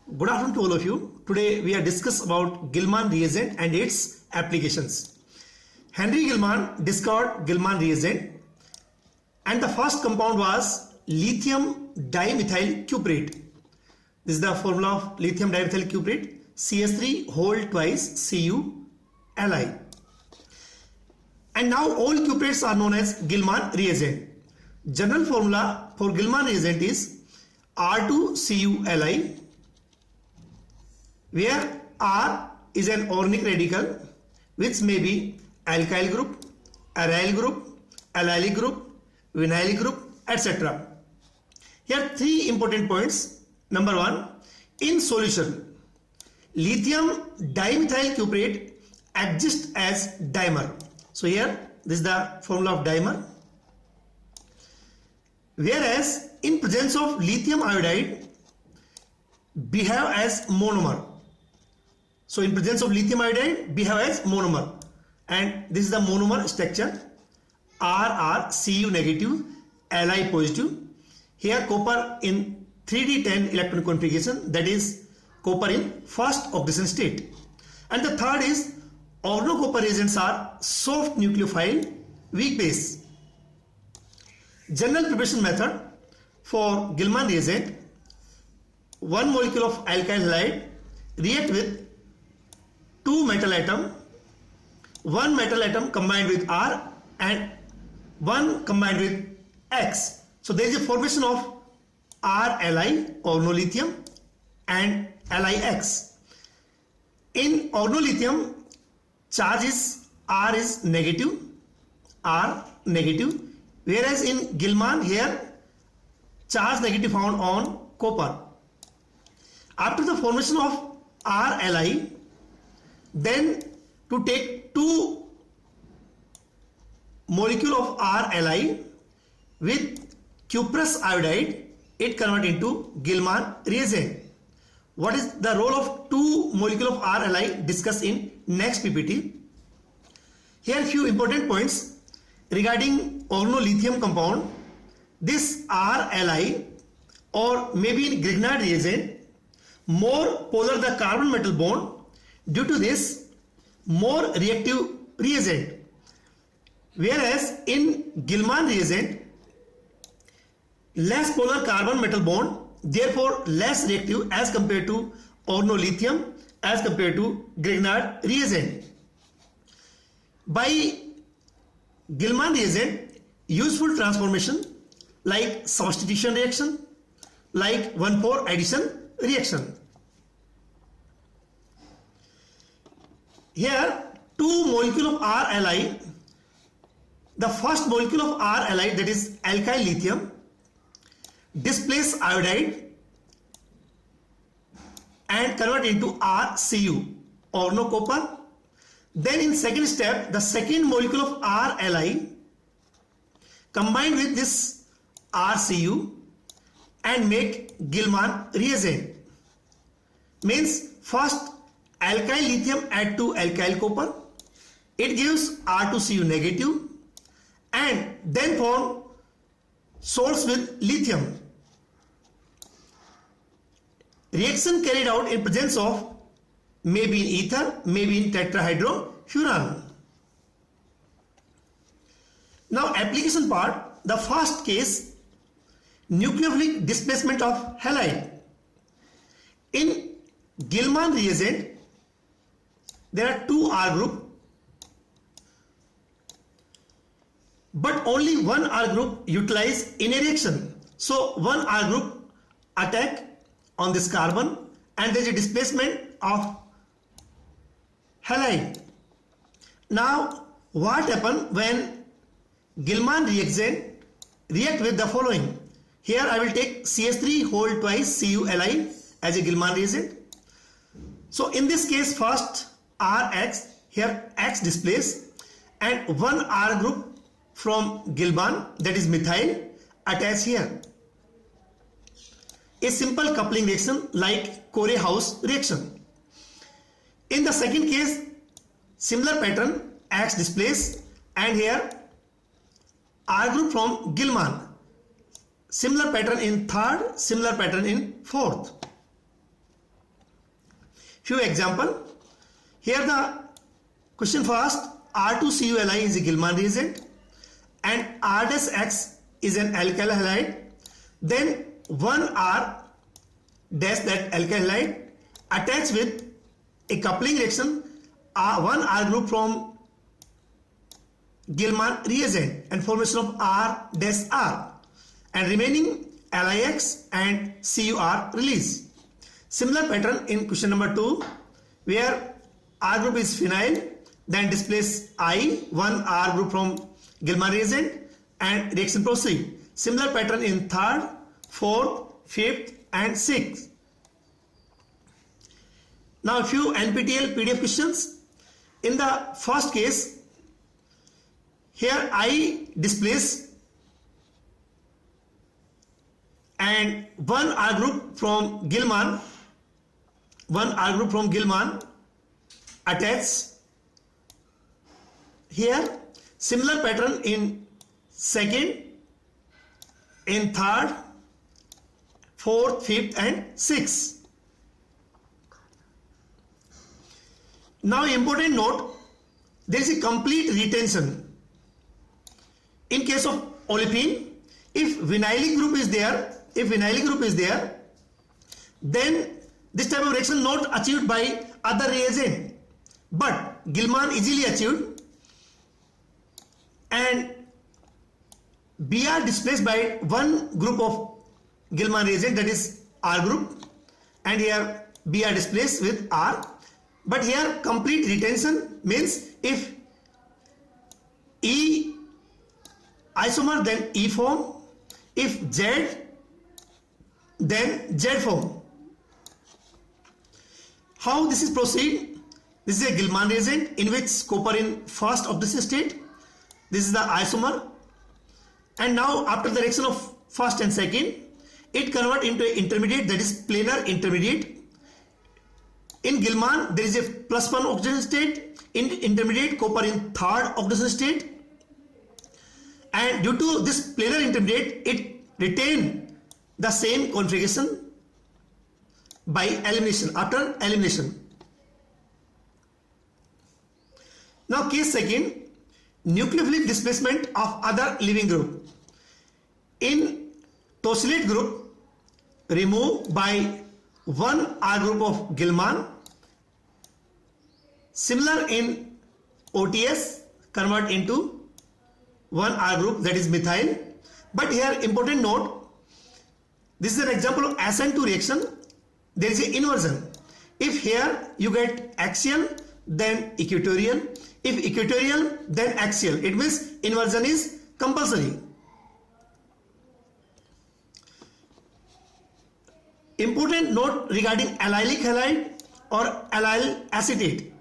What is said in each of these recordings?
Good afternoon to all of you. Today we are discuss about Gilman reagent and its applications. Henry Gilman discovered Gilman reagent and the first compound was lithium dimethyl cuprate. This is the formula of lithium dimethyl cuprate, CH3 whole twice Cu Li. And now all cuprates are known as Gilman reagent. General formula for Gilman reagent is R2Cu Li, where R is an organic radical which may be alkyl group, aryl group, allylic group, vinylic group, etc. Here three important points. Number one, in solution, lithium dimethyl cuprate exists as dimer. So here this is the formula of dimer. Whereas in presence of lithium iodide behave as monomer. So in presence of lithium iodide behave as monomer, and this is the monomer structure, RrCu negative, Li positive. Here copper in 3d10 electron configuration, that is copper in first oxidation state. And the third is organocopper reagents are soft nucleophile, weak base. General preparation method for Gilman reagent: 1 molecule of alkyl halide react with 2 metal atom, 1 metal atom combined with R and 1 combined with X. So there is a formation of RLi organolithium and LiX. In organolithium, charge is R is negative, R negative, whereas in Gilman here charge negative found on copper. After the formation of RLi, then to take 2 molecule of RLi with cuprous iodide, it convert into Gilman reagent. What is the role of 2 molecule of RLi discussed in next PPT. Here few important points regarding organolithium compound. This RLi or maybe in Grignard reagent, more polar the carbon metal bond, due to this more reactive reagent. Whereas in Gilman reagent, less polar carbon metal bond, therefore less reactive as compared to organolithium, as compared to Grignard reagent. By Gilman reagent, useful transformation like substitution reaction, like 1,4 addition reaction. Here 2 molecule of RLi, the first molecule of RLi, that is alkyl lithium, displace iodide and convert into RCu, organocopper. Then in second step, the second molecule of RLi combined with this RCu and make Gilman reagent. Means first alkyl lithium add to alkyl copper, it gives R2Cu negative, and then form salts with lithium. Reaction carried out in presence of maybe in ether, maybe in tetrahydrofuran. Now application part, the first case, nucleophilic displacement of halide. In Gilman reagent, there are 2 R group, but only 1 R group utilized in a reaction. So 1 R group attack on this carbon and there is a displacement of halide. Now what happens when Gilman reagent react with the following? Here I will take CH3 whole twice Cu Li as a Gilman reagent. So in this case first Rx, here X displace, and 1 R group from Gilman, that is methyl, attach here. A simple coupling reaction like Corey-House reaction. In the second case, similar pattern, X displace, and here R group from Gilman. Similar pattern in third, similar pattern in fourth. Few example. Here the question first, R2CuLi is a Gilman reagent and R-X is an alkyl halide. Then 1R dash that alkyl halide attached with a coupling reaction, one R group from Gilman reagent and formation of R dash R, and remaining LiX and Cur release. Similar pattern in question number 2, where R group is phenyl, then displace I, one R group from Gilman reagent, and reaction proceed. Similar pattern in 3rd, 4th, 5th and 6th. Now a few NPTEL PDF questions. In the first case, here I displace and one R group from Gilman, attach here. Similar pattern in 2nd, in 3rd, 4th, 5th and 6th. Now important note, there is a complete retention. In case of olefin, if vinylic group is there, then this type of reaction not achieved by other reagent, but Gilman easily achieved, and Br displaced by one group of Gilman reagent, that is R group, and here Br displaced with R. But here complete retention means if E isomer then E form, if Z then Z form. How this is proceed? This is a Gilman reagent in which copper in first oxidation state. This is the isomer, and now after the reaction of first and second, it convert into an intermediate, that is planar intermediate. In Gilman there is a +1 oxidation state, in intermediate copper in 3rd oxidation state, and due to this planar intermediate it retain the same configuration by elimination, after elimination. Now case second, nucleophilic displacement of other living group. In tosylate group, remove by one R group of Gilman. Similar in OTS, convert into one R group, that is methyl. But here important note, this is an example of SN2 reaction. There is an inversion. If here you get axial then equatorial, if equatorial then axial, it means inversion is compulsory. Important note regarding allylic halide or allyl acetate.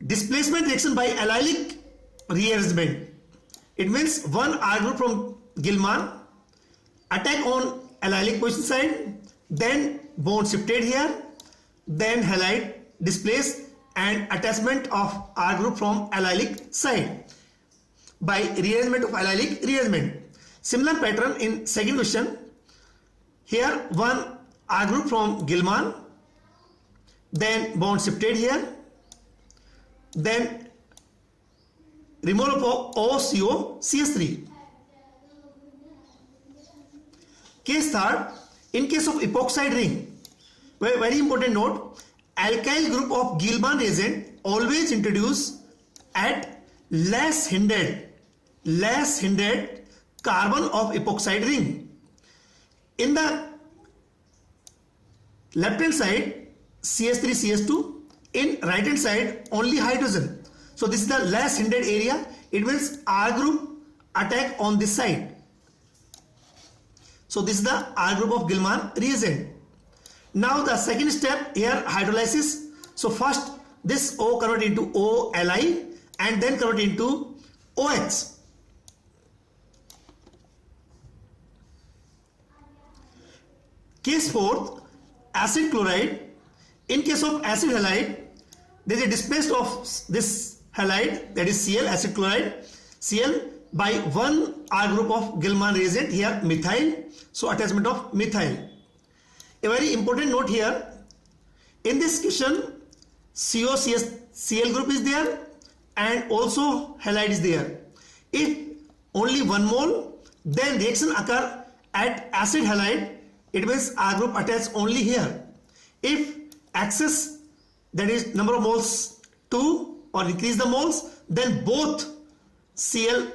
Displacement reaction by allylic rearrangement. It means one R group from Gilman attack on allylic position side, then bond shifted here, then halide displaced and attachment of R group from allylic side by rearrangement of allylic rearrangement. Similar pattern in second question. Here one R group from Gilman, then bond shifted here, then removal of OCO CH3. Case third, in case of epoxide ring, very important note, alkyl group of Gilman reagent always introduce at less hindered carbon of epoxide ring. In the left hand side CH3 CH2, in right hand side only hydrogen. So this is the less hindered area. It means R group attack on this side. So this is the R group of Gilman reagent. Now the second step here, hydrolysis. So first this O convert into OLi and then convert into OH. Case fourth, acid chloride. In case of acid halide, there is a displaced of this halide, that is Cl, acid chloride, Cl, by one R group of Gilman reagent, here methyl. So attachment of methyl. A very important note here, In this question, COCl group is there and also halide is there. If only 1 mole, then reaction occur at acid halide, it means R group attached only here. If excess, that is number of moles 2 or increase the moles, then both Cl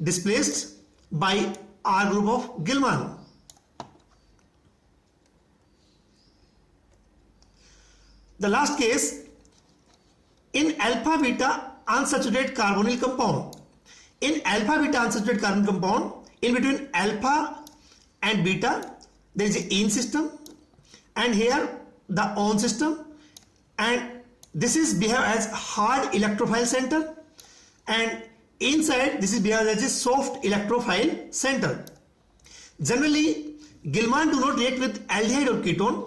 displaced by R group of Gilman. The last case, in alpha beta unsaturated carbonyl compound. In alpha beta unsaturated carbonyl compound, in between alpha and beta there is a in system, and here the on system, and this is behave as hard electrophile center, and inside this is behave as a soft electrophile center. Generally Gilman do not react with aldehyde or ketone,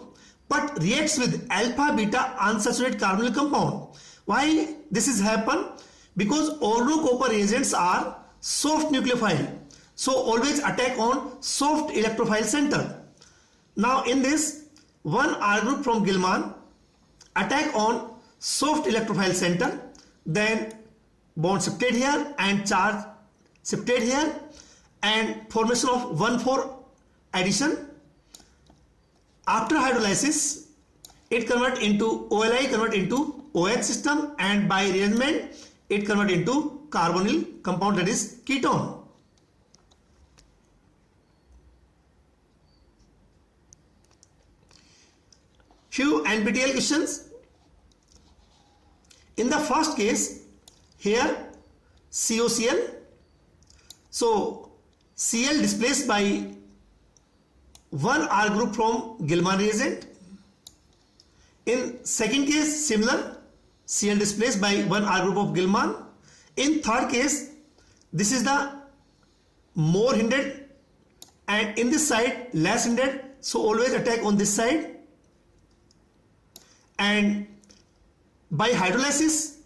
but reacts with alpha beta unsaturated carbonyl compound. Why this is happen? Because ordo copper reagents are soft nucleophile, so always attack on soft electrophile center. Now in this, one R group from Gilman attack on soft electrophile center, then bond shifted here and charge shifted here, and formation of 1,4 addition. After hydrolysis, it convert into OLI, convert into OH system, and by rearrangement it convert into carbonyl compound, that is ketone. Few NPTEL questions. In the first case, here COCl, so Cl displaced by one R group from Gilman reagent. In second case, similar, Cl displaced by one R group of Gilman. In third case, this is the more hindered, and in this side less hindered, so always attack on this side. And by hydrolysis,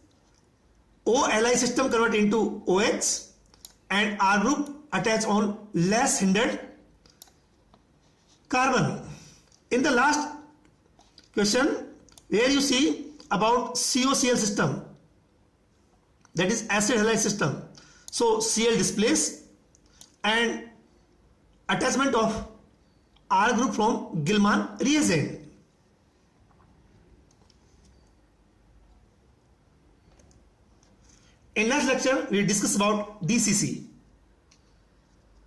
OLI system convert into OH, and R group attach on less hindered carbon. In the last question, where you see about COCl system, that is acid halide system, so Cl displace and attachment of R group from Gilman reagent. In next lecture, we will discuss about DCC.